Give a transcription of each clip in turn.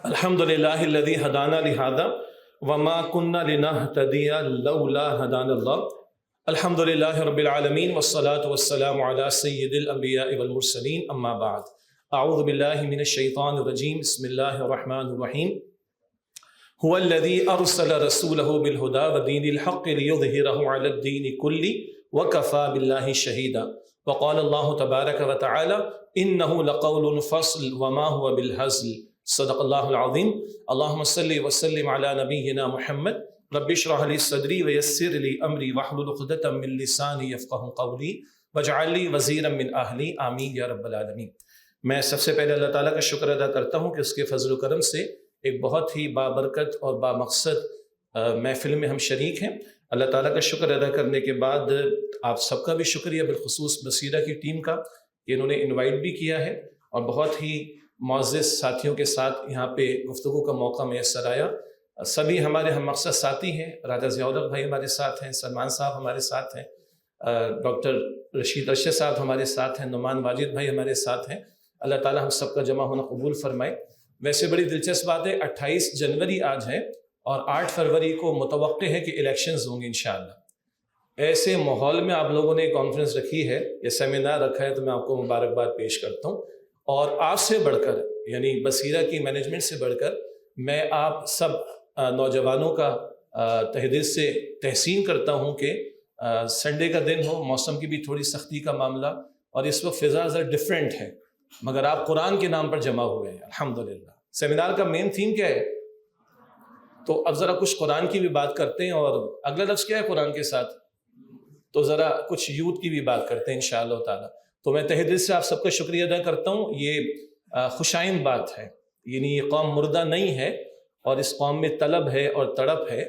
الحمد للہ الذی ہدانا لہذا وما كنا لنہتدی لولا ہدانا اللہ. الحمد للہ رب العالمین والصلاة والسلام علی سید الانبیاء والمرسلین. اما بعد، اعوذ باللہ من الشیطان الرجیم. بسم اللہ الرحمن الرحیم. هو الذی ارسل رسولہ بالہدی ودین الحق لیظہرہ علی الدین کلہ وکفی باللہ شہیدا. وقال اللہ تبارک وتعالی انہ لقول فصل وما هو بالہزل. صدق اللہ العظیم. اللہم صلی وسلم علی نبینا محمد. رب اشرح لی صدری ویسر لی امری واحلل عقدۃ من لسانی یفقہوا قولی واجعل لی وزیرا من اہلی. آمین یا رب العالمین. میں سب سے پہلے اللہ تعالیٰ کا شکر ادا کرتا ہوں کہ اس کے فضل و کرم سے ایک بہت ہی بابرکت اور بامقصد محفل میں ہم شریک ہیں. اللہ تعالیٰ کا شکر ادا کرنے کے بعد آپ سب کا بھی شکریہ، بالخصوص بصیرہ کی ٹیم کا کہ انہوں نے انوائٹ بھی کیا ہے اور بہت ہی معزز ساتھیوں کے ساتھ یہاں پہ گفتگو کا موقع میسر آیا. سبھی ہمارے ہم مقصد ساتھی ہیں. راجہ ضیاء الحق بھائی ہمارے ساتھ ہیں، سلمان صاحب ہمارے ساتھ ہیں، ڈاکٹر رشید ارشد صاحب ہمارے ساتھ ہیں، نعمان واجد بھائی ہمارے ساتھ ہیں. اللہ تعالیٰ ہم سب کا جمع ہونا قبول فرمائے. ویسے بڑی دلچسپ بات ہے، 28 جنوری آج ہے اور 8 فروری کو متوقع ہے کہ الیکشنز ہوں گے انشاءاللہ. ایسے ماحول میں آپ لوگوں نے کانفرنس رکھی ہے یا سیمینار رکھا ہے تو میں آپ کو مبارکباد پیش کرتا ہوں. اور آپ سے بڑھ کر، یعنی بصیرہ کی مینجمنٹ سے بڑھ کر، میں آپ سب نوجوانوں کا تہ دل سے تحسین کرتا ہوں کہ سنڈے کا دن ہو، موسم کی بھی تھوڑی سختی کا معاملہ اور اس وقت فضا ذرا ڈفرینٹ ہے، مگر آپ قرآن کے نام پر جمع ہوئے ہیں الحمدللہ. سیمینار کا مین تھیم کیا ہے؟ تو اب ذرا کچھ قرآن کی بھی بات کرتے ہیں. اور اگلا لفظ کیا ہے قرآن کے ساتھ؟ تو ذرا کچھ یوتھ کی بھی بات کرتے ہیں انشاءاللہ تعالی. تو میں تہ دل سے آپ سب کا شکریہ ادا کرتا ہوں. یہ خوشائند بات ہے، یعنی یہ قوم مردہ نہیں ہے اور اس قوم میں طلب ہے اور تڑپ ہے.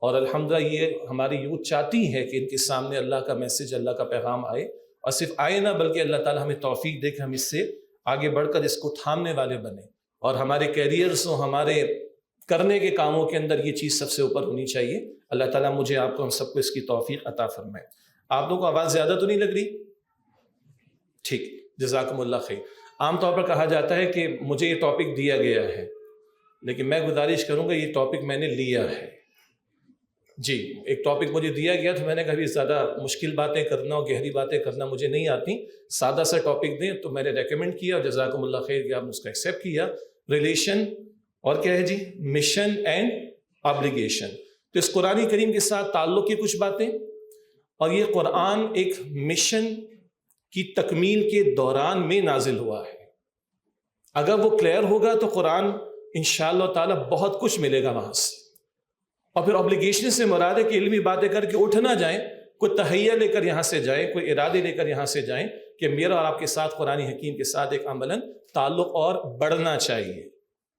اور الحمدللہ یہ ہماری یوتھ چاہتی ہے کہ ان کے سامنے اللہ کا میسج، اللہ کا پیغام آئے، اور صرف آئے نہ بلکہ اللہ تعالیٰ ہمیں توفیق دے کہ ہم اس سے آگے بڑھ کر اس کو تھامنے والے بنیں اور ہمارے کیریئرز و ہمارے کرنے کے کاموں کے اندر یہ چیز سب سے اوپر ہونی چاہیے. اللہ تعالیٰ مجھے آپ کو ہم سب کو اس کی توفیق عطا فرمائے. آپ لوگوں کو آواز زیادہ تو نہیں لگ رہی؟ ٹھیک، جزاکم اللہ خیر. عام طور پر کہا جاتا ہے کہ مجھے یہ ٹاپک دیا گیا ہے، لیکن میں گزارش کروں گا یہ ٹاپک میں نے لیا ہے. جی، ایک ٹاپک مجھے دیا گیا تو میں نے کبھی زیادہ مشکل باتیں کرنا اور گہری باتیں کرنا مجھے نہیں آتی. سادہ سا ٹاپک دیں تو میں نے ریکمینڈ کیا اور جزاکم اللہ خیر کہ آپ نے اس کو ایکسیپٹ کیا. ریلیشن اور کیا ہے جی؟ Mission and obligation. تو اس قرآن کریم کے ساتھ تعلق کی کچھ باتیں، اور یہ قرآن ایک مشن کی تکمیل کے دوران میں نازل ہوا ہے. اگر وہ کلیئر ہوگا تو قرآن انشاءاللہ تعالی بہت کچھ ملے گا وہاں سے. اور پھر اوبلیگیشن سے مراد ہے کہ علمی باتیں کر کے اٹھ نہ جائیں، کوئی تہیہ لے کر یہاں سے جائیں، کوئی ارادے لے کر یہاں سے جائیں کہ میرا اور آپ کے ساتھ قرآن حکیم کے ساتھ ایک عملاً تعلق اور بڑھنا چاہیے.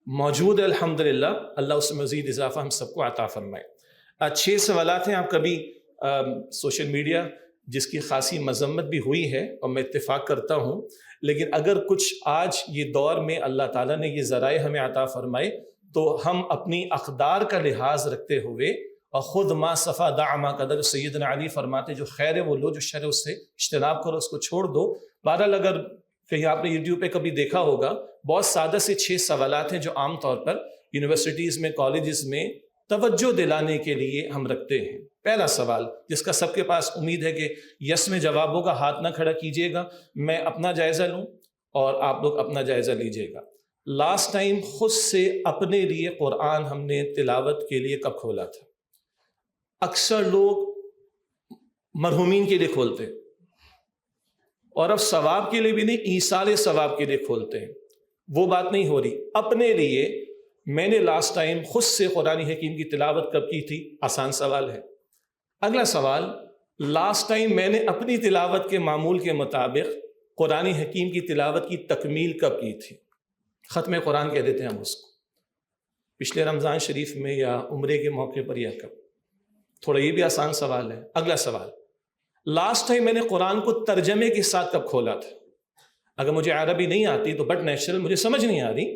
موجود ہے الحمدللہ، اللہ اس میں مزید اضافہ ہم سب کو عطا فرمائے. 6 سوالات ہیں. آپ کبھی سوشل میڈیا جس کی خاصی مذمت بھی ہوئی ہے اور میں اتفاق کرتا ہوں، لیکن اگر کچھ آج یہ دور میں اللہ تعالیٰ نے یہ ذرائع ہمیں عطا فرمائے تو ہم اپنی اقدار کا لحاظ رکھتے ہوئے، اور خود ما صفا دع ما قدر، سیدنا علی فرماتے جو خیر ہے وہ لو، جو شر ہے اس سے اجتناب کرو، اس کو چھوڑ دو. بہرحال اگر کہیں آپ نے یوٹیوب پہ کبھی دیکھا ہوگا، بہت سادہ سے 6 سوالات ہیں جو عام طور پر یونیورسٹیز میں، کالجز میں توجہ دلانے کے لیے ہم رکھتے ہیں. پہلا سوال جس کا سب کے پاس امید ہے کہ یس میں جواب ہوگا، ہاتھ نہ کھڑا کیجیے گا، میں اپنا جائزہ لوں اور آپ لوگ اپنا جائزہ لیجیے گا. لاسٹ ٹائم خود سے اپنے لیے قرآن ہم نے تلاوت کے لیے کب کھولا تھا؟ اکثر لوگ مرحومین کے لیے کھولتے ہیں، اور اب ثواب کے لیے بھی نہیں، ایصال ثواب کے لیے کھولتے ہیں. وہ بات نہیں ہو رہی. اپنے لیے میں نے لاسٹ ٹائم خود سے قرآن حکیم کی تلاوت کب کی تھی؟ آسان سوال ہے. اگلا سوال، لاسٹ ٹائم میں نے اپنی تلاوت کے معمول کے مطابق قرآن حکیم کی تلاوت کی تکمیل کب کی تھی؟ ختم قرآن کہہ دیتے ہیں ہم اس کو. پچھلے رمضان شریف میں یا عمرے کے موقع پر یا کب؟ تھوڑا یہ بھی آسان سوال ہے. اگلا سوال، لاسٹ ٹائم میں نے قرآن کو ترجمے کے ساتھ کب کھولا تھا؟ اگر مجھے عربی نہیں آتی تو بٹ نیچرل مجھے سمجھ نہیں آ رہی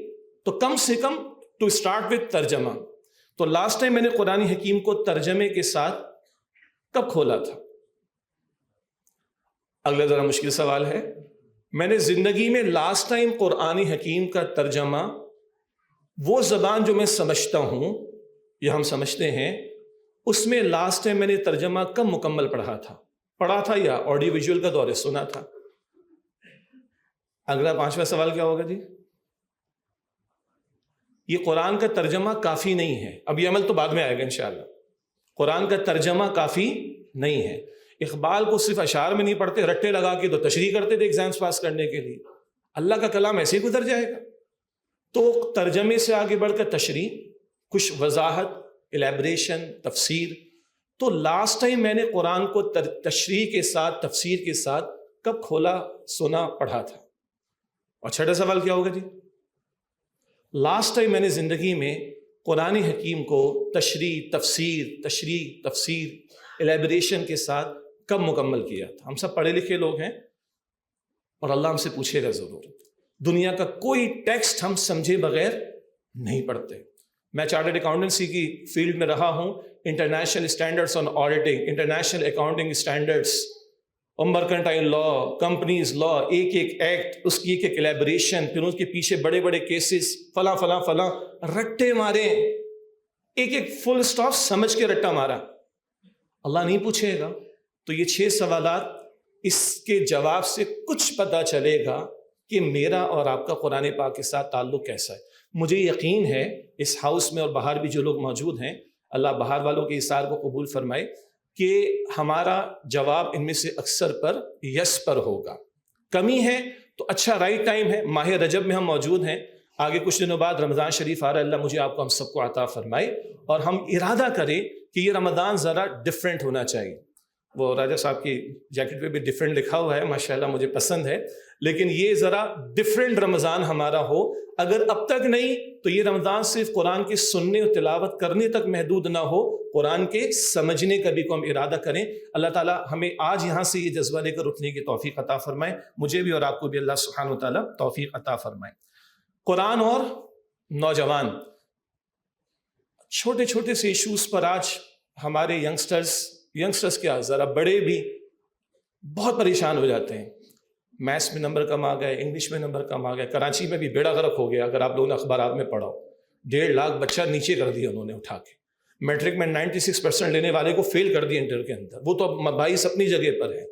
تو کم سے کم ٹو اسٹارٹ وتھ ترجمہ. تو لاسٹ ٹائم میں نے قرآن حکیم کو ترجمے کے ساتھ کب کھولا تھا؟ اگلا ذرا مشکل سوال ہے، میں نے زندگی میں لاسٹ ٹائم قرآن حکیم کا ترجمہ وہ زبان جو میں سمجھتا ہوں یا ہم سمجھتے ہیں، اس میں لاسٹ ٹائم میں نے ترجمہ کب مکمل پڑھا تھا یا آڈیو ویژول کا دور سنا تھا؟ اگلا 5واں سوال کیا ہوگا جی؟ یہ قرآن کا ترجمہ کافی نہیں ہے. اب یہ عمل تو بعد میں آئے گا انشاءاللہ. قرآن کا ترجمہ کافی نہیں ہے. اقبال کو صرف اشعار میں نہیں پڑھتے، رٹے لگا کے تو تشریح کرتے تھے ایگزامز پاس کرنے کے لیے. اللہ کا کلام ایسے ہی گزر جائے گا. تو ترجمے سے آگے بڑھ کر تشریح، کچھ وضاحت، الیبریشن، تفسیر. تو لاسٹ ٹائم میں نے قرآن کو تشریح کے ساتھ، تفسیر کے ساتھ کب کھولا، سنا، پڑھا تھا؟ اور 6واں سوال کیا ہوگا جی؟ لاسٹ ٹائم میں نے زندگی میں قرآن حکیم کو تشریح تفسیر الیبریشن کے ساتھ کب مکمل کیا تھا؟ ہم سب پڑھے لکھے لوگ ہیں اور اللہ ہم سے پوچھے گا ضرور. دنیا کا کوئی ٹیکسٹ ہم سمجھے بغیر نہیں پڑھتے. میں چارٹرڈ اکاؤنٹنسی کی فیلڈ میں رہا ہوں. International standards on auditing, international accounting standards, mercantile law, companies law, ایک ایکٹ، اس کی ایک الیبریشن، پھر اس کے پیچھے بڑے بڑے کیسز، فلاں رٹے مارے، ایک فل اسٹاپ سمجھ کے رٹا مارا. اللہ نہیں پوچھے گا. تو یہ 6 سوالات، اس کے جواب سے کچھ پتہ چلے گا کہ میرا اور آپ کا قرآن پاک کے ساتھ تعلق کیسا ہے. مجھے یقین ہے اس ہاؤس میں اور باہر بھی جو لوگ موجود ہیں، اللہ باہر والوں کے اصرار کو قبول فرمائے، کہ ہمارا جواب ان میں سے اکثر پر یس پر ہوگا. کمی ہے تو اچھا رائٹ ٹائم ہے، ماہ رجب میں ہم موجود ہیں، آگے کچھ دنوں بعد رمضان شریف آ رہا ہے. اللہ مجھے آپ کو ہم سب کو عطا فرمائے اور ہم ارادہ کریں کہ یہ رمضان ذرا ڈفرینٹ ہونا چاہیے. وہ راجہ صاحب کی جیکٹ پہ بھی ڈفرینٹ لکھا ہوا ہے، ماشاءاللہ مجھے پسند ہے، لیکن یہ ذرا ڈفرینٹ رمضان ہمارا ہو. اگر اب تک نہیں تو یہ رمضان صرف قرآن کے سننے اور تلاوت کرنے تک محدود نہ ہو، قرآن کے سمجھنے کا بھی کو ہم ارادہ کریں. اللہ تعالیٰ ہمیں آج یہاں سے یہ جذبہ لے کر اٹھنے کی توفیق عطا فرمائے. مجھے بھی اور آپ کو بھی اللہ سبحانہ و تعالیٰ توفیق عطا فرمائے. قرآن اور نوجوان، چھوٹے چھوٹے سے ایشوز پر آج ہمارے ینگسٹرز کیا، ذرا بڑے بھی بہت پریشان ہو جاتے ہیں. میتھس میں نمبر کم آ گئے، انگلش میں نمبر کم آ گئے. کراچی میں بھی بیڑا غرق ہو گیا، اگر آپ لوگوں نے اخبارات میں پڑھا ہو. 1.5 لاکھ بچہ نیچے کر دیا انہوں نے اٹھا کے. میٹرک میں 96% لینے والے کو فیل کر دیا انٹر کے اندر. وہ تو بھائی اپنی جگہ پر ہے،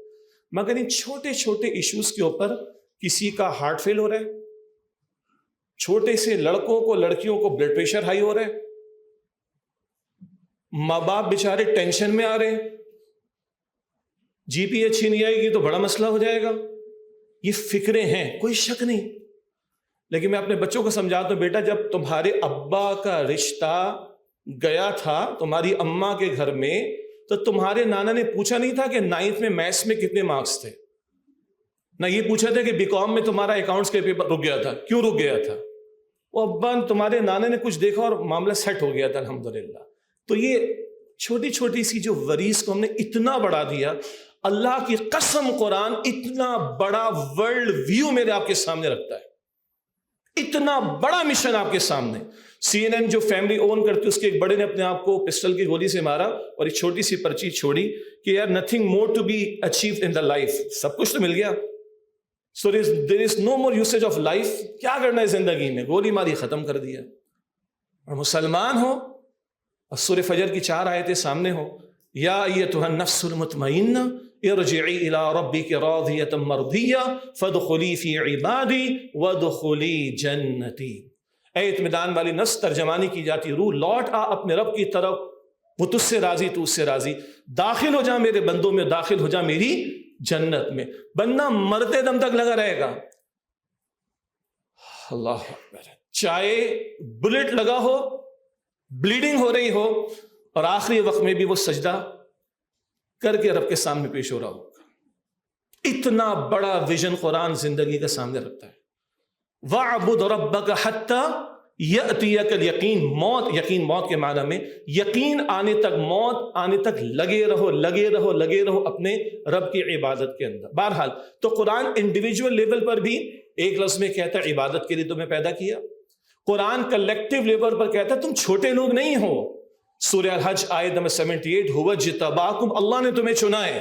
مگر ان چھوٹے چھوٹے ایشوز کے اوپر کسی کا ہارٹ فیل ہو رہا ہے، چھوٹے سے لڑکوں کو لڑکیوں کو بلڈ پریشر ہائی ہو رہا ہے، ماں باپ بیچارے ٹینشن میں آ رہے ہیں، جی پی اچھی نہیں آئے گی تو بڑا مسئلہ ہو جائے گا. یہ فکریں ہیں، کوئی شک نہیں. لیکن میں اپنے بچوں کو سمجھاتا ہوں، بیٹا جب تمہارے ابا کا رشتہ گیا تھا تمہاری اماں کے گھر میں، تو تمہارے نانا نے پوچھا نہیں تھا کہ 9th میں میتھس میں کتنے مارکس تھے، نہ یہ پوچھا تھا کہ بی کام میں تمہارا اکاؤنٹس کے پیپر رک گیا تھا، کیوں رک گیا تھا. وہ ابا تمہارے نانا نے کچھ دیکھا اور معاملہ سیٹ ہو گیا تھا الحمدللہ. تو یہ چھوٹی چھوٹی سی جو وریز کو ہم نے اتنا بڑھا دیا. اللہ کی قسم قرآن اتنا بڑا ورلڈ ویو میرے آپ کے سامنے رکھتا ہے، اتنا بڑا مشن آپ کے سامنے. CNN جو فیملی اون کرتی، اس کے ایک بڑے نے اپنے آپ کو پسٹل کی گولی سے مارا اور ایک چھوٹی سی پرچی چھوڑی کہ یار nothing more to be achieved in the life. سب کچھ تو مل گیا، so there is no more usage of life. کیا کرنا ہے زندگی میں؟ گولی ماری ختم کر دیا. اور مسلمان ہو اور سورہ فجر کی 4 آیتیں سامنے ہو، یا ایتھا النفس المطمئنہ ارجعی الی ربک راضیۃ مرضیہ فادخلی فی عبادی وادخلی جنتی. اے اطمینان والی نفس، ترجمانی کی جاتی روح، لوٹ آ اپنے رب کی طرف، وہ تجھ سے راضی، تو اس سے راضی. داخل ہو جا میرے بندوں میں، داخل ہو جا میری جنت میں. بندہ مرتے دم تک لگا رہے گا. اللہ اکبر. چاہے بلٹ لگا ہو، بلیڈنگ ہو رہی ہو، اور آخری وقت میں بھی وہ سجدہ کر کے رب کے سامنے پیش ہو رہا ہوگا. اتنا بڑا ویژن قرآن زندگی کا سامنے رکھتا ہے. وَاعْبُدْ رَبَّكَ حَتَّى يَأْتِيَكَ الْيَقِينُ. موت، یقین موت کے معنی میں یقین آنے تک، موت آنے تک لگے رہو اپنے رب کی عبادت کے اندر. بہرحال تو قرآن انڈیویجول لیول پر بھی ایک لفظ میں کہتا ہے عبادت کے لیے تمہیں پیدا کیا. قرآن کلیکٹیو لیول پر کہتا ہے تم چھوٹے لوگ نہیں ہو. سورہ الحج آیت نمبر 78، هُوَ اجْتَبَاكُمْ، اللہ نے تمہیں چنا ہے.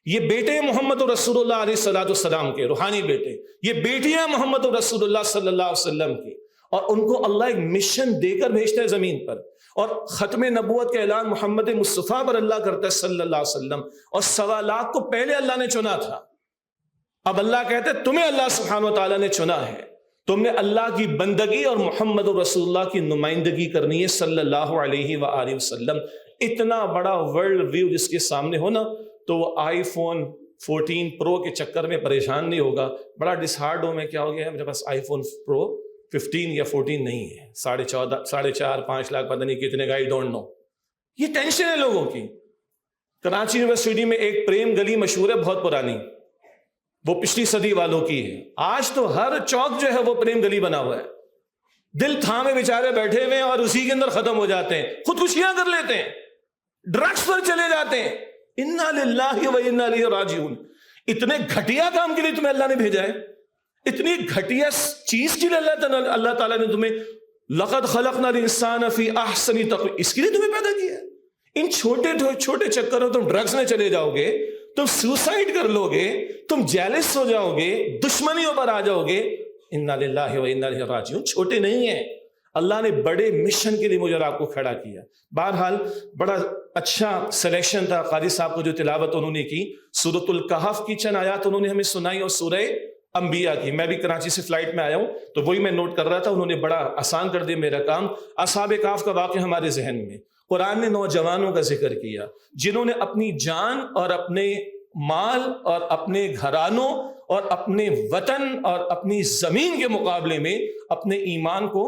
یہ بیٹے محمد رسول اللہ علیہ الصلوۃ والسلام کے روحانی بیٹے، یہ بیٹیاں محمد رسول اللہ صلی اللہ علیہ وسلم کی، اور ان کو اللہ ایک مشن دے کر بھیجتا ہے زمین پر، اور ختم نبوت کا اعلان محمد مصطفیٰ پر اللہ کرتا ہے صلی اللہ علیہ وسلم، اور 1.25 لاکھ کو پہلے اللہ نے چنا تھا، اب اللہ کہتے ہیں تمہیں اللہ سبحانہ و تعالیٰ نے چنا ہے، تم نے اللہ کی بندگی اور محمد رسول اللہ کی نمائندگی کرنی ہے صلی اللہ علیہ وآلہ وسلم۔ اتنا بڑا ورلڈ ویو جس کے سامنے ہونا تو وہ آئی فون 14 پرو کے چکر میں پریشان نہیں ہوگا، بڑا ڈسہارڈ ہو میں کیا ہو گیا ہے، میرے پاس آئی فون پرو 15 یا 14 نہیں ہے، 4.5 لاکھ پتہ نہیں کتنے کا، آئی ڈونٹ نو۔ یہ ٹینشن ہے لوگوں کی۔ کراچی یونیورسٹی میں ایک پریم گلی مشہور ہے، بہت پرانی، وہ پچھلی صدی والوں کی ہے، آج تو ہر چوک جو ہے وہ پریم گلی بنا ہوا ہے، دل تھامے بیچارے بیٹھے ہوئے ہیں اور اسی کے اندر ختم ہو جاتے ہیں، خودکشیاں کر لیتے ہیں، ڈرگس پر چلے جاتے ہیں۔ انا للہ و انا الیہ راجعون۔ اتنے گھٹیا کام کے لیے تمہیں اللہ نے بھیجا ہے، اتنی گھٹیا چیز کے لیے اللہ تعالیٰ نے تمہیں لقد خلقنا الانسان فی احسن تقویم، اس کے لیے تمہیں پیدا کیا ہے۔ ان چھوٹے چھوٹے چکروں تم ڈرگس میں چلے جاؤ گے، تم سوسائڈ کر لو گے، تم جیلس ہو جاؤ گے، دشمنیوں پر آ جاؤ گے۔ انا للہ و انا الیہ راجعون، چھوٹے نہیں ہیں، اللہ نے بڑے مشن کے لیے مجھے اور آپ کو کھڑا کیا۔ بہرحال بڑا اچھا سلیکشن تھا قاری صاحب کو جو تلاوت انہوں نے کی، سورۃ الکہف کی چند آیات انہوں نے ہمیں سنائی اور سورہ انبیاء کی۔ میں بھی کراچی سے فلائٹ میں آیا ہوں تو وہی میں نوٹ کر رہا تھا، انہوں نے بڑا آسان کر دیا میرا کام۔ اصحاب کہف کا واقعہ ہمارے ذہن میں، قرآن نے نوجوانوں کا ذکر کیا جنہوں نے اپنی جان اور اپنے مال اور اپنے گھرانوں اور اپنے وطن اور اپنی زمین کے مقابلے میں اپنے ایمان کو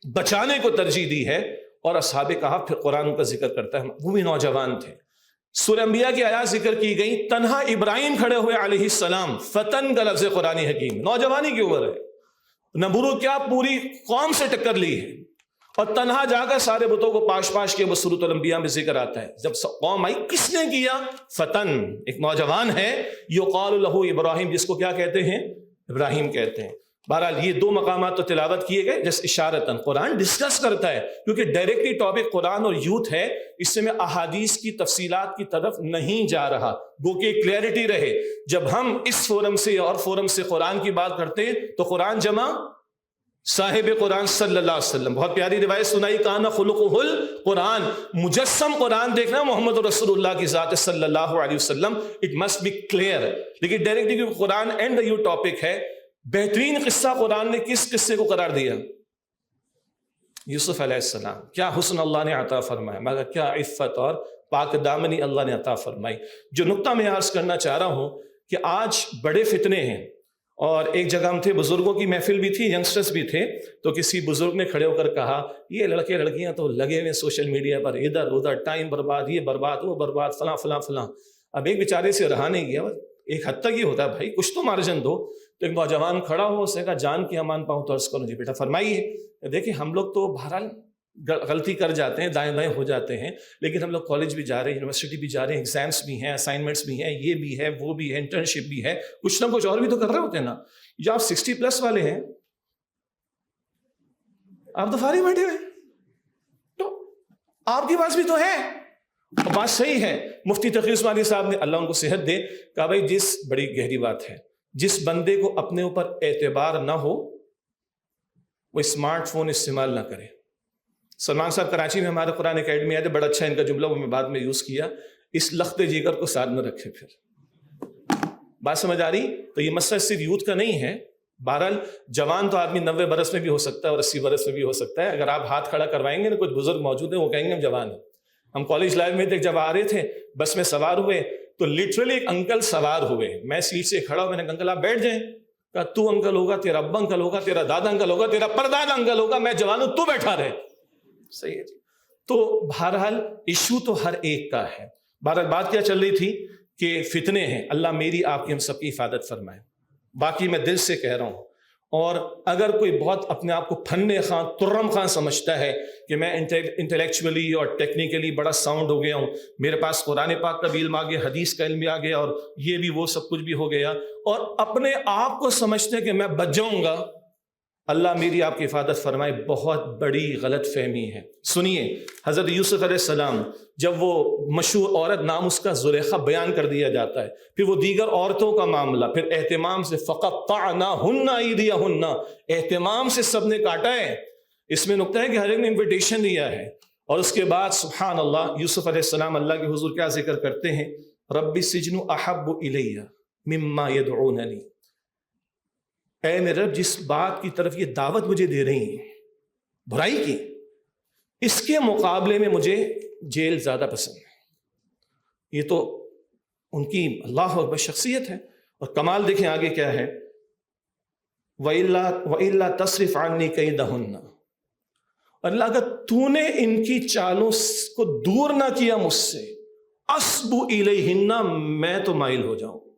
بچانے کو ترجیح دی ہے، اور اصحاب کہف پھر قرآن کا ذکر کرتا ہے، وہ بھی نوجوان تھے۔ سورہ انبیاء کی آیات ذکر کی گئی، تنہا ابراہیم کھڑے ہوئے علیہ السلام، فتن کا لفظ قرآن حکیم، نوجوانی کی عمر ہے، نمرود کیا پوری قوم سے ٹکر لی ہے، اور تنہا جا کر سارے بتوں کو پاش کے وہ سورۃ الانبیاء میں ذکر آتا ہے۔ جب قوم آئی، کس نے کیا؟ فتن، ایک نوجوان ہے، یقال لہ ابراہیم، جس کو کیا کہتے ہیں؟ ابراہیم کہتے ہیں۔ بہرحال یہ دو مقامات تو تلاوت کیے گئے، جس اشارتاً قرآن ڈسکس کرتا ہے، کیونکہ ڈائریکٹلی ٹاپک قرآن اور یوتھ ہے، اس سے میں احادیث کی تفصیلات کی طرف نہیں جا رہا، گو کہ کلیئرٹی رہے۔ جب ہم اس فورم سے اور فورم سے قرآن کی بات کرتے ہیں تو قرآن جمع صاحب قرآن صلی اللہ علیہ وسلم۔ بہت پیاری روایت سنائی، کان خلقہ القرآن، مجسم قرآن دیکھنا محمد رسول اللہ کی ذات صلی اللہ علیہ وسلم، اٹ مسٹ بی کلیئر۔ لیکن ڈائریکٹلی کیونکہ قرآن اینڈ دا یو ٹاپک ہے، بہترین قصہ قرآن نے کس قصے کو قرار دیا؟ یوسف علیہ السلام۔ کیا حسن اللہ نے عطا فرمایا، مگر کیا عفت اور پاک دامنی اللہ نے عطا فرمائی۔ جو نقطہ میں عرض کرنا چاہ رہا ہوں کہ آج بڑے فتنے ہیں، اور ایک جگہ ہم تھے، بزرگوں کی محفل بھی تھی، ینگسٹرز بھی تھے، تو کسی بزرگ نے کھڑے ہو کر کہا یہ لڑکے لڑکیاں تو لگے ہوئے سوشل میڈیا پر، ادھر ادھر ٹائم برباد، یہ برباد وہ برباد، فلاں فلاں فلاں۔ اب ایک بیچارے سے رہا نہیں گیا، ایک حد تک یہ ہوتا ہے بھائی کچھ تو مارجن دو۔ تو ایک نوجوان کھڑا ہو، اس نے کہا جان کی امان پاؤں تو عرض کروں جی بیٹا فرمائیے۔ دیکھیں ہم لوگ تو بہرحال غلطی کر جاتے ہیں، دائیں بائیں ہو جاتے ہیں، لیکن ہم لوگ کالج بھی جا رہے ہیں، یونیورسٹی بھی جا رہے ہیں، ایگزامس بھی ہیں، اسائنمنٹس بھی ہیں، یہ بھی ہے وہ بھی ہے، انٹرنشپ بھی ہے، کچھ نہ کچھ اور بھی تو کر رہے ہوتے ہیں نا۔ جو آپ 60+ والے ہیں، آپ تو فارغ بیٹھے ہوئے، تو آپ کے پاس بھی تو ہے۔ بات صحیح ہے، مفتی تقی عثمانی صاحب نے، اللہ ان کو صحت دے، کہا بھائی جس بڑی گہری بات ہے، جس بندے کو اپنے اوپر اعتبار نہ ہو وہ اسمارٹ فون استعمال نہ کرے۔ سلمان صاحب کراچی میں ہمارے قرآن اکیڈمی آئے تھے، بڑا اچھا ان کا جملہ وہ میں بعد میں یوز کیا، اس لخت جگر کو ساتھ میں رکھے۔ پھر بات سمجھ آ رہی؟ تو یہ مسئلہ صرف یوتھ کا نہیں ہے، بہرحال جوان تو آدمی 90 برس میں بھی ہو سکتا ہے اور 80 برس میں بھی ہو سکتا ہے۔ اگر آپ ہاتھ کھڑا کروائیں گے نا، کچھ بزرگ موجود ہیں وہ کہیں گے ہم جوان ہیں۔ ہم کالج لائف میں جب آ رہے تھے، بس میں سوار ہوئے تو لٹرلی ایک انکل سوار ہوئے، میں سیٹ سے کھڑا ہوں، میں نے کہا انکل آپ بیٹھ جائیں۔ کہا تو انکل ہوگا، تیرا ابا انکل ہوگا، تیرا دادا انکل ہوگا، تیرا پردادا انکل ہوگا، میں جوان ہوں، تو بیٹھا رہے۔ صحیح ہے جی۔ تو بہرحال ایشو تو ہر ایک کا ہے۔ بہرحال بات کیا چل رہی تھی کہ فتنے ہیں، اللہ میری آپ کی ہم سب کی حفاظت فرمائے۔ باقی میں دل سے کہہ رہا ہوں، اور اگر کوئی بہت اپنے آپ کو فن خاں ترم خاں سمجھتا ہے کہ میں انٹلیکچولی اور ٹیکنیکلی بڑا ساؤنڈ ہو گیا ہوں، میرے پاس قرآن پاک کا بھی علم آ گیا، حدیث کا علم بھی آ گیا، اور یہ بھی وہ سب کچھ بھی ہو گیا، اور اپنے آپ کو سمجھتے ہیں کہ میں بچ جاؤں گا، اللہ میری آپ کی حفاظت فرمائے، بہت بڑی غلط فہمی ہے۔ سنیے، حضرت یوسف علیہ السلام جب وہ مشہور عورت نام اس کا زلیخا بیان کر دیا جاتا ہے، پھر وہ دیگر عورتوں کا معاملہ، پھر اہتمام سے فقطعناہن ایدیہن، اہتمام سے سب نے کاٹا ہے۔ اس میں نقطہ ہے کہ ہر ایک نے انویٹیشن دیا ہے، اور اس کے بعد سبحان اللہ یوسف علیہ السلام اللہ کے حضور کیا ذکر کرتے ہیں؟ رب السجن احب الی مما یدعوننی، اے میرے رب جس بات کی طرف یہ دعوت مجھے دے رہی ہیں برائی کی، اس کے مقابلے میں مجھے جیل زیادہ پسند ہے۔ یہ تو ان کی اللہ اکبر شخصیت ہے۔ اور کمال دیکھیں آگے کیا ہے، وَإِلَّا تَصْرِفْ عَنِّي كَيْدَهُنَّ، اللہ اگر تو نے ان کی چالوں کو دور نہ کیا مجھ سے، اصب الیہن، میں تو مائل ہو جاؤں گا۔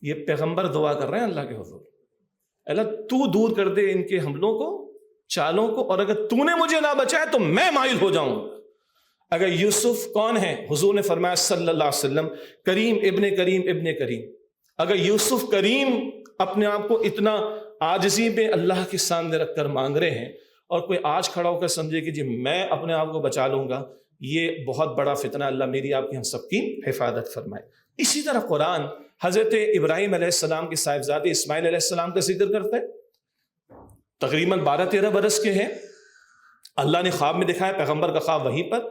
یہ پیغمبر دعا کر رہے ہیں اللہ کے حضور، اللہ تو دور کر دے ان کے حملوں کو، چالوں کو، اور اگر تو نے مجھے نہ بچایا تو میں مائل ہو جاؤں گا۔ اگر یوسف کون ہے؟ حضور نے فرمایا صلی اللہ علیہ وسلم، کریم ابن کریم ابن کریم۔ اگر یوسف کریم اپنے آپ کو اتنا عاجزی میں اللہ کے سامنے رکھ کر مانگ رہے ہیں، اور کوئی آج کھڑا ہو کر سمجھے کہ جی میں اپنے آپ کو بچا لوں گا، یہ بہت بڑا فتنہ، اللہ میری آپ کی ہم سب کی حفاظت فرمائے۔ اسی طرح قرآن حضرت ابراہیم علیہ السلام کے صاحبزادے اسماعیل علیہ السلام کا ذکر کرتا ہے، تقریباً 12-13 برس کے ہیں۔ اللہ نے خواب میں دکھایا، پیغمبر کا خواب وہیں پر۔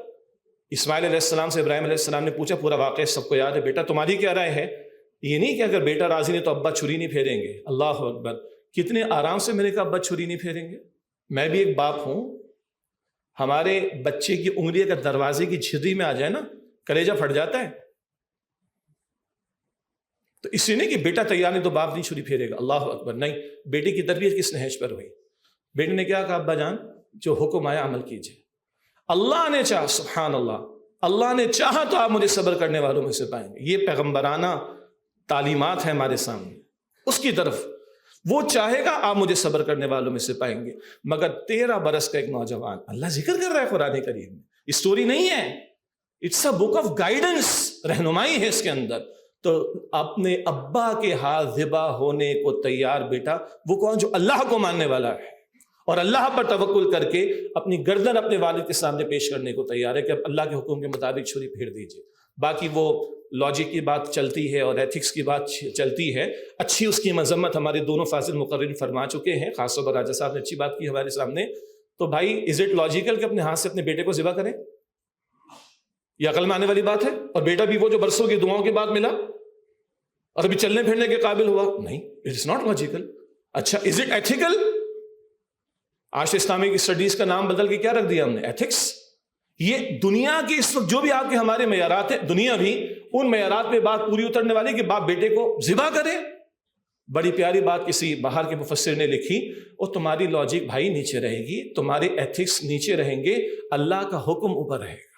اسماعیل علیہ السلام سے ابراہیم علیہ السلام نے پوچھا، پورا واقعہ سب کو یاد ہے، بیٹا تمہاری کیا رائے ہے؟ یہ نہیں کہ اگر بیٹا راضی نہیں تو ابا چھری نہیں پھیریں گے۔ اللہ اکبر، کتنے آرام سے میں نے کہا ابا چھری نہیں پھیریں گے۔ میں بھی ایک باپ ہوں، ہمارے بچے کی انگلی اگر دروازے کی جھری میں آ جائے نا، کلیجہ پھٹ جاتا ہے۔ تو اس لیے نہیں کہ بیٹا تیار نہیں تو باپ نہیں چھری پھیرے گا، اللہ اکبر، نہیں۔ بیٹی کی تربیت کس نہج پر ہوئی؟ بیٹے نے کیا کہا؟ ابا جان جو حکم آیا عمل کیجئے، اللہ نے چاہا، سبحان اللہ، اللہ نے چاہا تو آپ مجھے صبر کرنے والوں میں سے پائیں گے۔ یہ پیغمبرانہ تعلیمات ہیں ہمارے سامنے، اس کی طرف وہ چاہے گا آپ مجھے صبر کرنے والوں میں سے پائیں گے۔ مگر 13 برس کا ایک نوجوان، اللہ ذکر کر رہا ہے قرآن کریم میں، اسٹوری نہیں ہے، it's a book of guidance, رہنمائی ہے اس کے اندر۔ تو اپنے ابا کے ہاتھ ذبح ہونے کو تیار بیٹا، وہ کون؟ جو اللہ کو ماننے والا ہے اور اللہ پر توکل کر کے اپنی گردن اپنے والد کے سامنے پیش کرنے کو تیار ہے کہ اب اللہ کے حکم کے مطابق چھری پھیر دیجیے۔ باقی وہ لاجک کی بات چلتی ہے اور ایتھکس کی بات چلتی ہے، اچھی اس کی مذمت ہمارے دونوں فاضل مقررین فرما چکے ہیں، خاص طور پر راجہ صاحب نے اچھی بات کی ہمارے سامنے۔ تو بھائی از اٹ لاجیکل کہ اپنے ہاتھ سے اپنے بیٹے کو ذبح کریں؟ یہ عقل میں آنے والی بات ہے؟ اور بیٹا بھی وہ جو برسوں کی دعاؤں کے بعد ملا اور ابھی چلنے پھرنے کے قابل ہوا؟ نہیں، اٹ از ناٹ لاجیکل۔ اچھا از اٹ ایتھیکل؟ آج اسلامک اسٹڈیز کا نام بدل کے کیا رکھ دیا ہم نے؟ ایتھکس۔ یہ دنیا کی اس وقت جو بھی آپ کے ہمارے معیارات ہیں، دنیا بھی ان معیارات پہ بات پوری اترنے والی کہ باپ بیٹے کو ذبح کرے۔ بڑی پیاری بات کسی باہر کے مفسر نے لکھی، اور تمہاری لاجک بھائی نیچے رہے گی، تمہارے ایتھکس نیچے رہیں گے، اللہ کا حکم اوپر رہے گا۔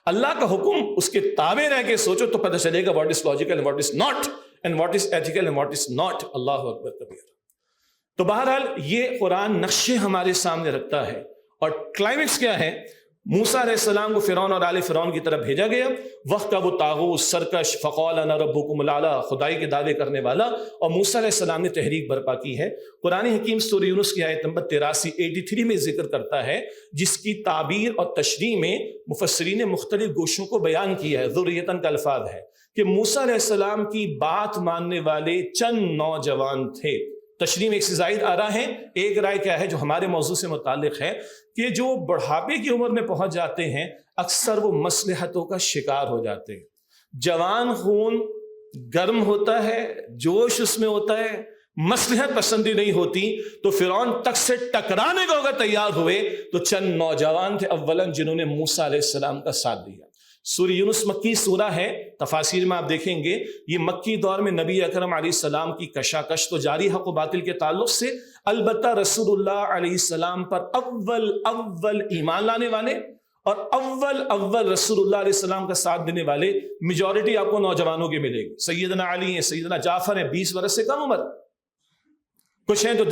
اللہ کا حکم اس کے تابع رہ کے سوچو تو پتہ چلے گا what is logical and what is not, and what is ethical and what is not. اللہ اکبر کبیر۔ تو بہرحال یہ قرآن نقشے ہمارے سامنے رکھتا ہے، اور کلائمیکس کیا ہے؟ موسیٰ علیہ السلام کو فرعون اور آل فرعون کی طرف بھیجا گیا، وقت کا وہ طاغوت سرکش، فقال انا ربکم الاعلی، خدائی کے دعوے کرنے والا، اور موسیٰ علیہ السلام نے تحریک برپا کی ہے۔ قرآن حکیم سورہ یونس کی آیت نمبر 83 میں ذکر کرتا ہے، جس کی تعبیر اور تشریح میں مفسرین نے مختلف گوشوں کو بیان کیا ہے۔ ذریۃً کا الفاظ ہے کہ موسیٰ علیہ السلام کی بات ماننے والے چند نوجوان تھے۔ تشریح میں ایک سے زائد آ رہا ہے، ایک رائے کیا ہے جو ہمارے موضوع سے متعلق ہے کہ جو بڑھاپے کی عمر میں پہنچ جاتے ہیں اکثر وہ مصلحتوں کا شکار ہو جاتے ہیں۔ جوان خون گرم ہوتا ہے، جوش اس میں ہوتا ہے، مصلحت پسندی نہیں ہوتی، تو فرعون تک سے ٹکرانے کو اگر تیار ہوئے تو چند نوجوان تھے اولاً جنہوں نے موسیٰ علیہ السلام کا ساتھ دیا۔ سورہ یونس مکی سورہ ہے، تفاسیر میں آپ دیکھیں گے یہ مکی دور میں نبی اکرم علیہ السلام کی کشاکش تو جاری حق و باطل کے تعلق سے، البتہ رسول اللہ علیہ السلام پر اول ایمان لانے والے اور اول رسول اللہ علیہ السلام کا ساتھ دینے والے میجورٹی آپ کو نوجوانوں کے ملے گی۔ سیدنا علی ہیں، سیدنا جعفر ہیں، 20 برس سے کم عمر، کچھ ہیں تو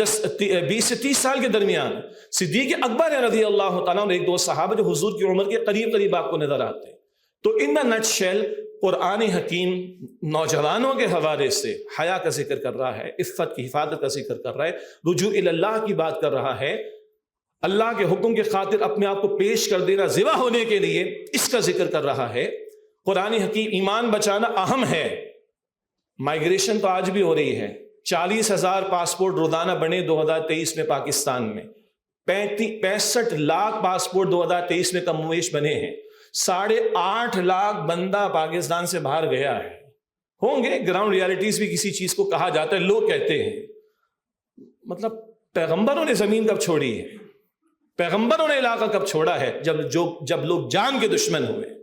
20 سے 30 سال کے درمیان، صدیق اکبر ہیں رضی اللہ تعالیٰ عنہ، ایک دو صحابہ جو حضور کی عمر کے قریب آپ کو نظر آتے ہیں۔ تو ان دا نٹ شیل قرآن حکیم نوجوانوں کے حوالے سے حیا کا ذکر کر رہا ہے، عفت کی حفاظت کا ذکر کر رہا ہے، رجوع اللہ کی بات کر رہا ہے، اللہ کے حکم کی خاطر اپنے آپ کو پیش کر دینا ذبح ہونے کے لیے، اس کا ذکر کر رہا ہے۔ قرآن حکیم ایمان بچانا اہم ہے۔ مائیگریشن تو آج بھی ہو رہی ہے، 40,000 پاسپورٹ روزانہ بنے 2023 میں پاکستان میں، 65 لاکھ پاسپورٹ 2023 میں کم و بیش بنے ہیں، 8.5 لاکھ بندہ پاکستان سے باہر گیا ہے۔ ہوں گے گراؤنڈ ریالٹیز بھی کسی چیز کو کہا جاتا ہے، لوگ کہتے ہیں، مطلب پیغمبروں نے زمین کب چھوڑی ہے، پیغمبروں نے علاقہ کب چھوڑا ہے؟ جب لوگ جان کے دشمن ہوئے۔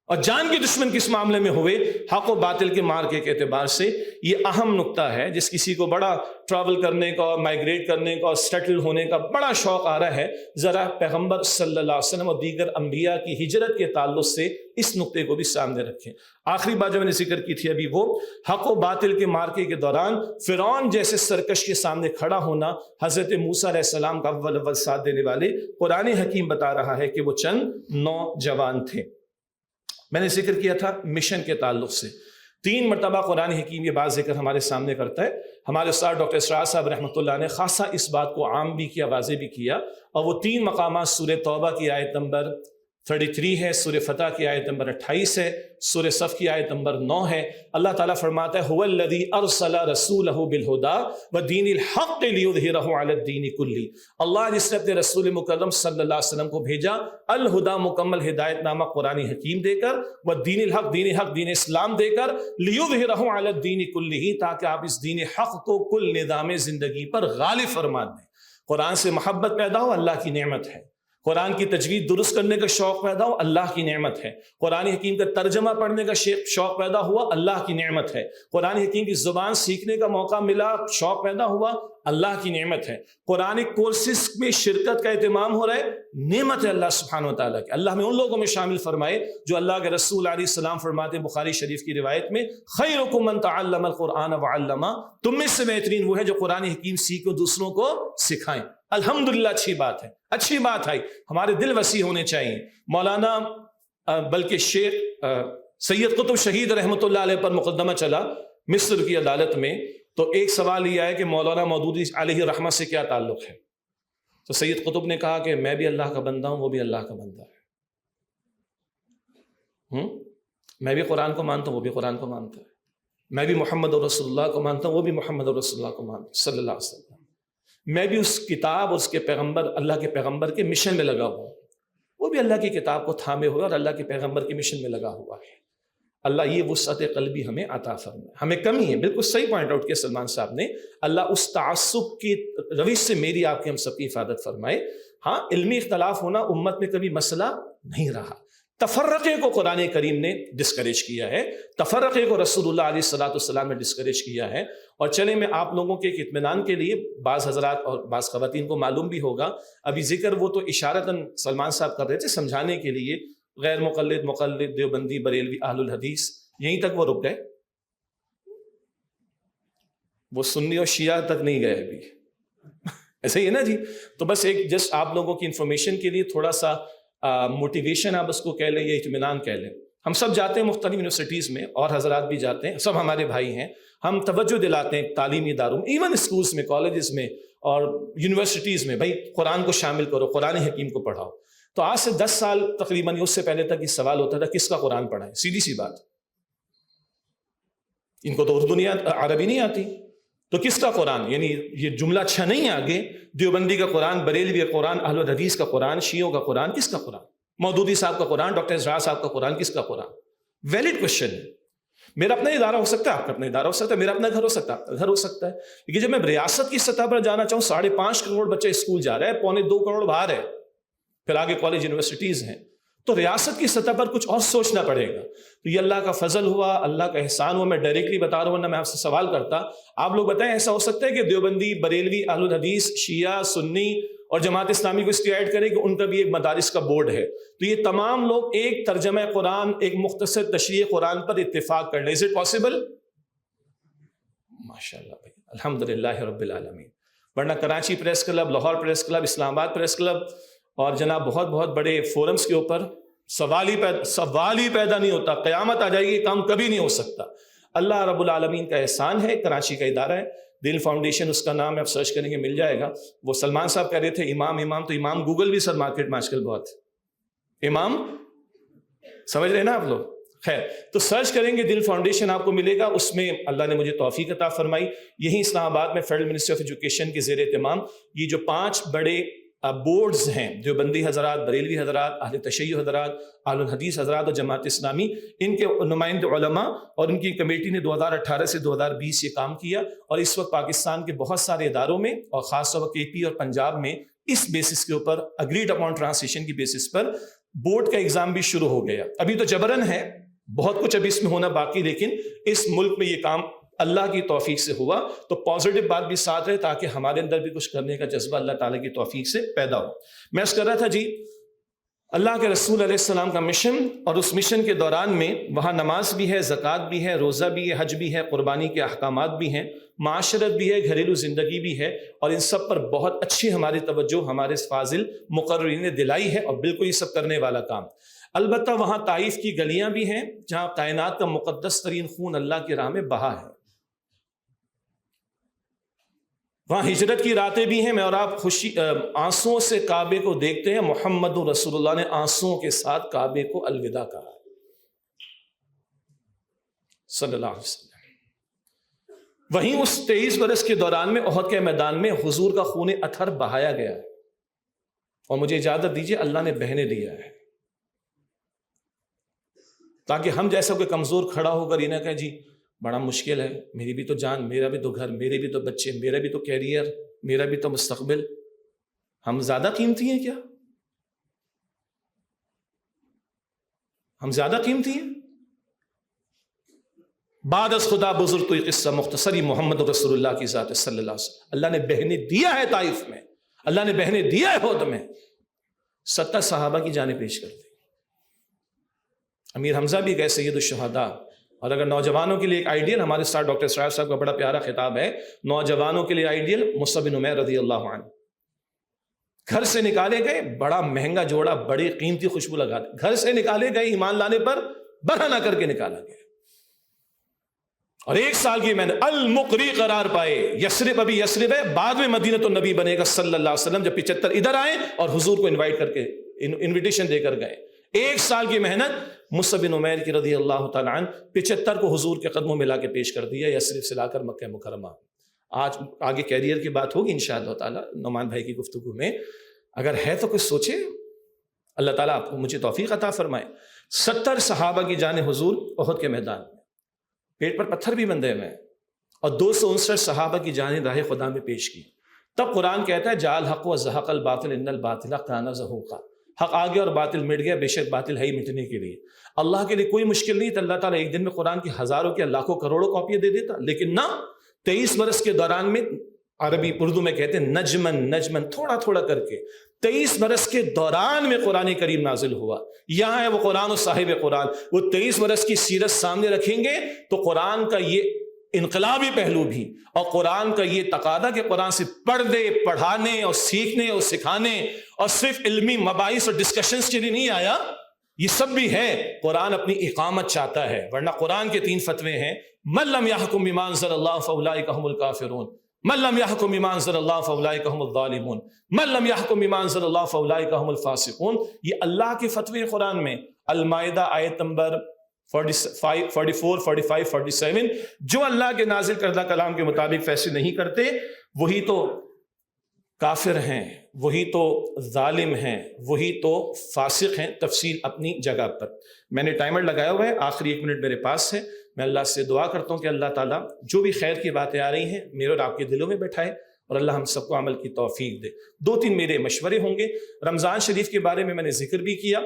اور جان کے دشمن کس معاملے میں ہوئے؟ حق و باطل کے مارکے کے اعتبار سے۔ یہ اہم نقطہ ہے، جس کسی کو بڑا ٹریول کرنے کا، مائیگریٹ کرنے کا، سیٹل ہونے کا بڑا شوق آ رہا ہے، ذرا پیغمبر صلی اللہ علیہ وسلم اور دیگر انبیاء کی ہجرت کے تعلق سے اس نقطے کو بھی سامنے رکھیں۔ آخری بات جو میں نے ذکر کی تھی ابھی، وہ حق و باطل کے مارکے کے دوران فرعون جیسے سرکش کے سامنے کھڑا ہونا، حضرت موسیٰ علیہ السلام کا اول ساتھ دینے والے قرآن حکیم بتا رہا ہے کہ وہ چند نوجوان تھے۔ میں نے ذکر کیا تھا مشن کے تعلق سے 3 مرتبہ قرآن حکیم یہ بات ذکر ہمارے سامنے کرتا ہے۔ ہمارے استاد ڈاکٹر اسرار صاحب رحمۃ اللہ نے خاصا اس بات کو عام بھی کیا، واضح بھی کیا، اور وہ 3 مقامات سورہ توبہ کی آیت نمبر 33 ہے، سورہ فتح کی آیت نمبر 28 ہے، سورہ صف کی آیت نمبر 9 ہے۔ اللہ تعالیٰ فرماتا ہے هو الذی ارسل رسولہ بالہدی ودین الحق لیظہرہ علی الدین کلہ، اللہ جس نے اپنے رسول مکرم صلی اللہ علیہ وسلم کو بھیجا الہدا مکمل ہدایت نامہ قرآن حکیم دے کر، ودین الحق دین حق دین اسلام دے کر، لیظہرہ علی الدین کلہ تاکہ آپ اس دین حق کو کل نظام زندگی پر غالب فرما دیں۔ قرآن سے محبت پیدا ہو، اللہ کی نعمت ہے۔ قرآن کی تجوید درست کرنے کا شوق پیدا ہو، اللہ کی نعمت ہے۔ قرآن حکیم کا ترجمہ پڑھنے کا شوق پیدا ہوا، اللہ کی نعمت ہے۔ قرآن حکیم کی زبان سیکھنے کا موقع ملا، شوق پیدا ہوا، اللہ کی نعمت ہے۔ قرآن کورسز میں شرکت کا اہتمام ہو رہا ہے، نعمت ہے اللہ سبحانہ و تعالیٰ کی۔ اللہ میں ان لوگوں میں شامل فرمائے جو اللہ کے رسول علیہ السلام فرماتے ہیں بخاری شریف کی روایت میں، خیرکم من تعلم القرآن وعلمہ، تم میں سے بہترین وہ ہے جو قرآن حکیم سیکھ کر دوسروں کو سکھائیں۔ الحمدللہ اچھی بات ہے، اچھی بات ہے، ہمارے دل وسیع ہونے چاہیے۔ مولانا بلکہ شیخ سید قطب شہید رحمۃ اللہ علیہ پر مقدمہ چلا مصر کی عدالت میں، تو ایک سوال یہ ہے کہ مولانا مودودی علیہ رحمہ سے کیا تعلق ہے؟ تو سید قطب نے کہا کہ میں بھی اللہ کا بندہ ہوں، وہ بھی اللہ کا بندہ ہے۔ میں بھی قرآن کو مانتا ہوں، وہ بھی قرآن کو مانتا ہے۔ میں بھی محمد رسول اللہ کو مانتا ہوں، وہ بھی محمد رسول اللہ کو مانتا ہے صلی اللہ علیہ وسلم۔ میں بھی اس کتاب اور اس کے پیغمبر، اللہ کے پیغمبر کے مشن میں لگا ہوا ہوں، وہ بھی اللہ کی کتاب کو تھامے ہوئے اور اللہ کے پیغمبر کے مشن میں لگا ہوا ہے۔ اللہ یہ وسعت قلبی ہمیں عطا فرمائے۔ ہمیں کمی ہے، بالکل صحیح پوائنٹ آؤٹ کیا سلمان صاحب نے۔ اللہ اس تعصب کی روش سے میری آپ کی ہم سب کی حفاظت فرمائے۔ ہاں، علمی اختلاف ہونا امت میں کبھی مسئلہ نہیں رہا۔ تفرقے کو قرآن کریم نے ڈسکریج کیا ہے، تفرقے کو رسول اللہ علیہ الصلوۃ والسلام نے ڈسکریج کیا ہے۔ اور چلیں میں آپ لوگوں کے ایک اطمینان کے لیے، بعض حضرات اور بعض خواتین کو معلوم بھی ہوگا، ابھی ذکر وہ تو اشارتاً سلمان صاحب کر رہے تھے سمجھانے کے لیے، غیر مقلد، مقلد، دیوبندی، بریلوی، اہل الحدیث، یہیں تک وہ رک گئے، وہ سنی اور شیعہ تک نہیں گئے ابھی۔ ایسا ہی ہے نا جی؟ تو بس ایک جسٹ آپ لوگوں کی انفارمیشن کے لیے تھوڑا سا موٹیویشن آپ اس کو کہہ لیں یا اطمینان کہہ لیں۔ ہم سب جاتے ہیں مختلف یونیورسٹیز میں، اور حضرات بھی جاتے ہیں، سب ہمارے بھائی ہیں، ہم توجہ دلاتے ہیں تعلیمی اداروں میں، ایون اسکولز میں، کالجز میں اور یونیورسٹیز میں، بھائی قرآن کو شامل کرو، قرآن حکیم کو پڑھاؤ۔ تو آج سے 10 سال تقریباً اس سے پہلے تک یہ سوال ہوتا تھا کس کا قرآن پڑھائیں؟ سیدھی سی بات، ان کو تو اردو نہیں عربی نہیں آتی، تو کس کا قرآن؟ یعنی یہ جملہ اچھا نہیں ہے آگے، دیوبندی کا قرآن، بریلوی کا قرآن، اہل الحدیث کا قرآن، شیعوں کا قرآن، کس کا قرآن؟ مودودی صاحب کا قرآن، ڈاکٹر اسرار صاحب کا قرآن، کس کا قرآن؟ ویلڈ کوشچن ہے۔ میرا اپنا ادارہ ہو سکتا ہے، آپ کا اپنا ادارہ ہو سکتا ہے، میرا اپنا گھر ہو سکتا ہے، آپ کا گھر ہو سکتا ہے، لیکن جب میں ریاست کی سطح پر جانا چاہوں، 5.5 کروڑ بچے اسکول جا رہے ہیں، 2.25 کروڑ باہر ہے، پھر آگے کالج یونیورسٹیز ہیں، تو ریاست کی سطح پر کچھ اور سوچنا پڑے گا۔ تو یہ اللہ کا فضل ہوا، اللہ کا احسان ہوا۔ میں ڈائریکٹلی بتا رہا ہوں، ورنہ میں آپ سے سوال کرتا، آپ لوگ بتائیں ایسا ہو سکتا ہے کہ دیوبندی، بریلوی، اہل الحدیث، شیعہ، سنی اور جماعت اسلامی کو اس کی ایڈ کرے کہ ان کا بھی ایک مدارس کا بورڈ ہے، تو یہ تمام لوگ ایک ترجمہ قرآن، ایک مختصر تشریح قرآن پر اتفاق کر لیں؟ Is it possible? ماشاءاللہ بھائی، الحمدللہ رب العالمین۔ ورنہ Karachi press club, Lahore press club, Islamabad press club اور جناب بہت بہت بڑے فورمز کے اوپر سوال ہی پیدا نہیں ہوتا. قیامت آ جائے گی, کام کبھی نہیں ہو سکتا. اللہ رب العالمین کا احسان ہے. کراچی کا ادارہ ہے دل فاؤنڈیشن, اس کا نام ہے, آپ سرچ کریں گے مل جائے گا. وہ سلمان صاحب کہہ رہے تھے امام تو امام گوگل بھی سر مارکیٹ میں آج کل بہت امام, سمجھ رہے ہیں نا آپ لوگ. خیر, تو سرچ کریں گے دل فاؤنڈیشن, آپ کو ملے گا. اس میں اللہ نے مجھے توفیق عطا فرمائی, یہی اسلام آباد میں فیڈرل منسٹری آف ایجوکیشن کے زیر اہتمام یہ جو 5 بڑے بورڈز ہیں, جو بندی حضرات, بریلوی حضرات, اہل تشیع حضرات, اہل الحدیث حضرات اور جماعت اسلامی, ان کے نمائندے علماء اور ان کی کمیٹی نے 2018 سے 2020 یہ کام کیا. اور اس وقت پاکستان کے بہت سارے اداروں میں اور خاص طور پر KP اور پنجاب میں اس بیسس کے اوپر اگریڈ اپون ٹرانسلیشن کی بیسس پر بورڈ کا ایگزام بھی شروع ہو گیا. ابھی تو جبرن ہے, بہت کچھ ابھی اس میں ہونا باقی, لیکن اس ملک میں یہ کام اللہ کی توفیق سے ہوا. تو پازیٹیو بات بھی ساتھ ہے تاکہ ہمارے اندر بھی کچھ کرنے کا جذبہ اللہ تعالیٰ کی توفیق سے پیدا ہو. میں اس کر رہا تھا جی, اللہ کے رسول علیہ السلام کا مشن, اور اس مشن کے دوران میں وہاں نماز بھی ہے, زکوٰۃ بھی ہے, روزہ بھی ہے, حج بھی ہے, قربانی کے احکامات بھی ہیں, معاشرت بھی ہے, گھریلو زندگی بھی ہے, اور ان سب پر بہت اچھی ہماری توجہ ہمارے فاضل مقررین نے دلائی ہے, اور بالکل یہ سب کرنے والا کام. البتہ وہاں طائف کی گلیاں بھی ہیں جہاں کائنات کا مقدس ترین خون اللہ کی راہ میں بہا ہے. وہاں ہجرت کی راتیں بھی ہیں. میں اور آپ آنسوؤں سے کعبے کو دیکھتے ہیں. محمد رسول اللہ نے آنسوؤں کے ساتھ کعبے کو الوداع کہا صلی اللہ علیہ وسلم. وہیں اس 23 برس کے دوران میں احد کے میدان میں حضور کا خون اطہر بہایا گیا, اور مجھے اجازت دیجیے اللہ نے بہنے دیا ہے تاکہ ہم جیسا کوئی کمزور کھڑا ہو کر یہ نہ کہے جی بڑا مشکل ہے, میری بھی تو جان, میرا بھی تو گھر, میرے بھی تو بچے, میرا بھی تو کیریئر, میرا بھی تو مستقبل. ہم زیادہ قیمتی ہیں کیا؟ ہم زیادہ قیمتی ہیں؟ بعد از خدا بزرگ تو یہ قصہ مختصری محمد رسول اللہ کی ذات صلی اللہ علیہ وسلم. اللہ نے بہنے دیا ہے طائف میں, اللہ نے بہنے دیا ہے احد میں. 70 صحابہ کی جانیں پیش کر دی. امیر حمزہ بھی گئے سید الشہداء. اور اگر نوجوانوں کے لیے ایک آئیڈیل, ہمارے ساتھ ڈاکٹر اسرار صاحب کا بڑا پیارا خطاب ہے, نوجوانوں کے لیے آئیڈیل مصعب بن عمیر رضی اللہ عنہ. گھر سے نکالے گئے, بڑا مہنگا جوڑا, بڑی قیمتی خوشبو لگاتے, گھر سے نکالے گئے, ایمان لانے پر بہانہ کر کے نکالا گیا, اور 1 سال کی میں نے المقری قرار پائے. یثرب ابھی یثرب ہے, بعد میں مدینۃ النبی بنے گا صلی اللہ علیہ وسلم. جب 75 ادھر آئے اور حضور کو انوائٹ کر کے انویٹیشن دے کر گئے. 1 سال کی محنت, مصعب بن عمیر کی رضی اللہ تعالیٰ عنہ 75 کو حضور کے قدموں میں لا کے پیش کر دیا, یثرب سے لا کر مکہ مکرمہ. آج آگے کیریئر کی بات ہوگی انشاءاللہ تعالیٰ نعمان بھائی کی گفتگو میں. اگر ہے تو کچھ سوچے, اللہ تعالیٰ آپ کو مجھے توفیق عطا فرمائے. 70 صحابہ کی جانیں حضور احد کے میدان میں, پیٹ پر پتھر بھی بندھے ہوئے ہیں, اور 259 صحابہ کی جانیں راہ خدا میں پیش کی. تب قرآن کہتا ہے جعل حق و زحق الباطل ان الباطل کان زہوقا. حق آ گیا اور باطل مٹ گیا, بے شک باطل ہے ہی مٹنے کے لیے. اللہ کے لیے کوئی مشکل نہیں تو اللہ تعالیٰ ایک دن میں قرآن کی ہزاروں کے لاکھوں کروڑوں کاپیاں دے دیتا, لیکن نہ 23 برس کے دوران میں, عربی اردو میں کہتے ہیں نجمن تھوڑا تھوڑا کر کے 23 برس کے دوران میں قرآن کریم نازل ہوا. یہاں ہے وہ قرآن و صاحب قرآن. وہ 23 برس کی سیرت سامنے رکھیں گے تو قرآن کا یہ انقلابی پہلو بھی, اور قرآن کا یہ تقاضا کہ قرآن سے پڑھانے اور سیکھنے اور سکھانے اور صرف علمی مباحث اور ڈسکشنز کے لیے نہیں آیا, یہ سب بھی ہے. قرآن اپنی اقامت چاہتا ہے, ورنہ قرآن کے 3 فتوے ہیں. من لم يحكم بما انزل الله فاولئك هم الكافرون, من لم يحكم بما انزل الله فاولئك هم الظالمون, من لم يحكم بما انزل الله فاولئك هم الفاسقون. یہ اللہ کے فتوے قرآن میں. المائدہ آیت نمبر 44, 45, 47, جو اللہ کے نازل کردہ کلام کے مطابق فیصلے نہیں کرتے وہی تو کافر ہیں, وہی تو ظالم ہیں, وہی تو فاسق ہیں. تفصیل اپنی جگہ پر. میں نے ٹائمر لگایا ہوا ہے, آخری 1 منٹ میرے پاس ہے. میں اللہ سے دعا کرتا ہوں کہ اللہ تعالیٰ جو بھی خیر کی باتیں آ رہی ہیں میرے اور آپ کے دلوں میں بیٹھائے, اور اللہ ہم سب کو عمل کی توفیق دے. 2-3 میرے مشورے ہوں گے. رمضان شریف کے بارے میں نے ذکر بھی کیا.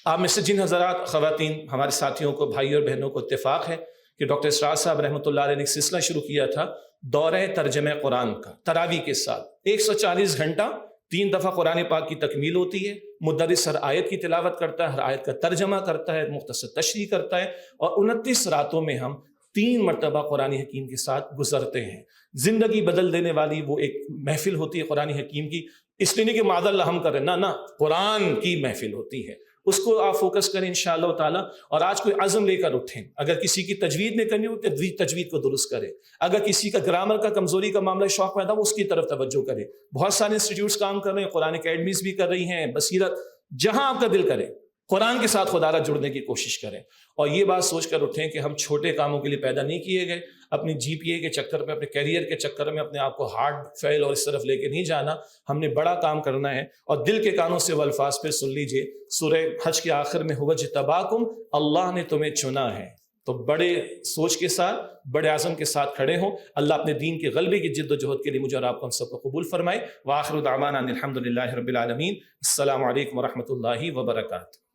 آپ میں سے جن حضرات خواتین ہمارے ساتھیوں کو, بھائی اور بہنوں کو اتفاق ہے کہ ڈاکٹر اسرار صاحب رحمۃ اللہ علیہ نے ایک سلسلہ شروع کیا تھا دورہ ترجمہ قرآن کا, تراویح کے ساتھ 140 گھنٹہ 3 دفعہ قرآن پاک کی تکمیل ہوتی ہے. مدرس ہر آیت کی تلاوت کرتا ہے, ہر آیت کا ترجمہ کرتا ہے, مختصر تشریح کرتا ہے, اور 29 راتوں میں ہم 3 مرتبہ قرآن حکیم کے ساتھ گزرتے ہیں. زندگی بدل دینے والی وہ ایک محفل ہوتی ہے قرآن حکیم کی. اس لیے نہیں کہ معاذ اللہ ہم کریں, نہ قرآن کی محفل ہوتی ہے. اس کو آپ فوکس کریں انشاءاللہ تعالیٰ. اور آج کوئی عزم لے کر اٹھیں. اگر کسی کی تجوید نہیں کرنی ہو تو تجوید کو درست کرے. اگر کسی کا گرامر کا کمزوری کا معاملہ شوق پیدا ہو اس کی طرف توجہ کرے. بہت سارے انسٹیٹیوٹس کام کر رہے ہیں, قرآن اکیڈمیز بھی کر رہی ہیں, بصیرت, جہاں آپ کا دل کرے قرآن کے ساتھ خدا را جڑنے کی کوشش کریں. اور یہ بات سوچ کر اٹھیں کہ ہم چھوٹے کاموں کے لیے پیدا نہیں کیے گئے. اپنی جی پی اے کے چکر میں, اپنے کیریئر کے چکر میں اپنے آپ کو ہارڈ فیل اور اس طرف لے کے نہیں جانا. ہم نے بڑا کام کرنا ہے. اور دل کے کانوں سے وہ الفاظ پہ سن لیجئے, سورہ حج کے آخر میں وَاجْتَبَاكُمْ, اللہ نے تمہیں چنا ہے. تو بڑے سوچ کے ساتھ, بڑے عزم کے ساتھ کھڑے ہوں. اللہ اپنے دین کے غلبے کی جد و جہد کے لیے مجھے اور آپ کو ہم سب کو قبول فرمائے. وآخر دعوانا ان الحمد للہ رب العالمین. السلام علیکم ورحمۃ اللہ وبرکاتہ.